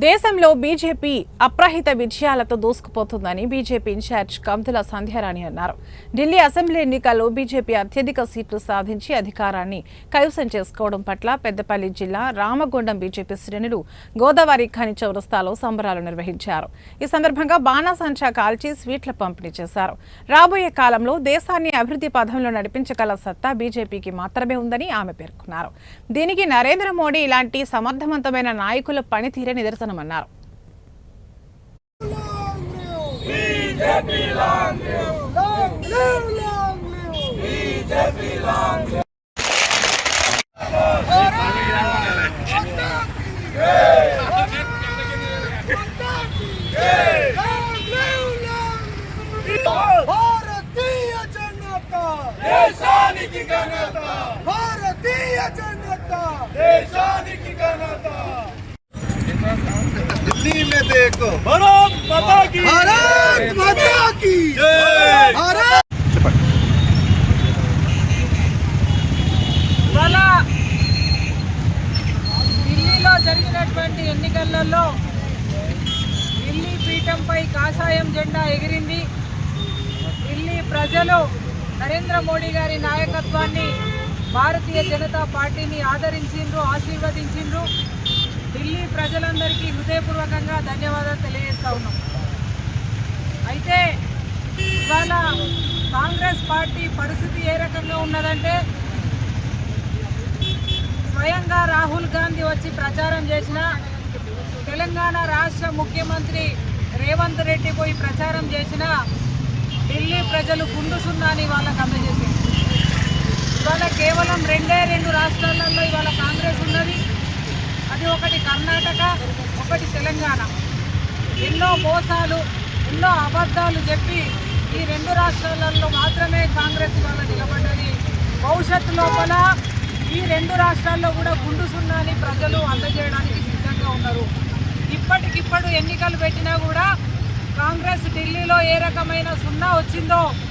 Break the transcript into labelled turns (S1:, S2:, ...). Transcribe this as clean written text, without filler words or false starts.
S1: దేశంలో బీజేపీ అప్రహిత విజయాలతో దూసుకుపోతుందని BJP incharge కందుల సంధ్యారాణి అన్నారు. ఢిల్లీ అసెంబ్లీ ఎన్నికల్లో బీజేపీ అత్యధిక సీట్లు సాధించి అధికారాన్ని కైవసం చేసుకోవడం పట్ల పెద్దపల్లి జిల్లా రామగుండం బీజేపీ శ్రేణులు గోదావరి ఖని చౌరస్తాలో సంబరాలు నిర్వహించారు. ఈ సందర్భంగా బాణాసంచా కాల్చి స్వీట్ల పంపిణీ చేశారు. రాబోయే కాలంలో దేశాన్ని అభివృద్ధి పథంలో నడిపించగల సత్తా బీజేపీకి మాత్రమే ఉందని ఆమె పేర్కొన్నారు. దీనికి నరేంద్ర మోడీ ఇలాంటి సమర్థవంతమైన నాయకుల పనితీరే నిదర్శనమన్నారు.
S2: दिल्ली में देखो
S3: भारत माता की जय।
S4: ఇవాళ ఢిల్లీలో జరిగినటువంటి ఎన్నికలలో ఢిల్లీ పీఠంపై కాషాయం జెండా ఎగిరింది. ఢిల్లీ ప్రజలు నరేంద్ర మోడీ గారి నాయకత్వాన్ని, భారతీయ జనతా పార్టీని ఆదరించిండ్రు, ఆశీర్వదించిండ్రు. ఢిల్లీ ప్రజలందరికీ హృదయపూర్వకంగా ధన్యవాదాలు తెలియజేస్తా ఉన్నాం. అయితే ఇవాళ కాంగ్రెస్ పార్టీ పరిస్థితి ఏ రకంగా ఉన్నదంటే, స్వయంగా రాహుల్ గాంధీ వచ్చి ప్రచారం చేసిన, తెలంగాణ రాష్ట్ర ముఖ్యమంత్రి రేవంత్ రెడ్డి పోయి ప్రచారం చేసిన, ఢిల్లీ ప్రజలు గుండు సున్నాని వాళ్ళకు అందజేసింది. ఇవాళ కేవలం రెండు రాష్ట్రాలలో ఇవాళ కాంగ్రెస్ ఉన్నది. అది ఒకటి కర్ణాటక, ఒకటి తెలంగాణ. ఎన్నో మోసాలు, ఎన్నో అబద్ధాలు చెప్పి ఈ రెండు రాష్ట్రాలలో మాత్రమే కాంగ్రెస్ ఇవాళ నిలబడ్డది. భవిష్యత్తు లోపల ఈ రెండు రాష్ట్రాల్లో కూడా గుండు సున్నాని ప్రజలు అందజేయడానికి సిద్ధంగా ఉన్నారు. ఇప్పటికిప్పుడు ఎన్నికలు పెట్టినా కూడా కాంగ్రెస్ ఢిల్లీలో ఏ రకమైన సున్నా వచ్చిందో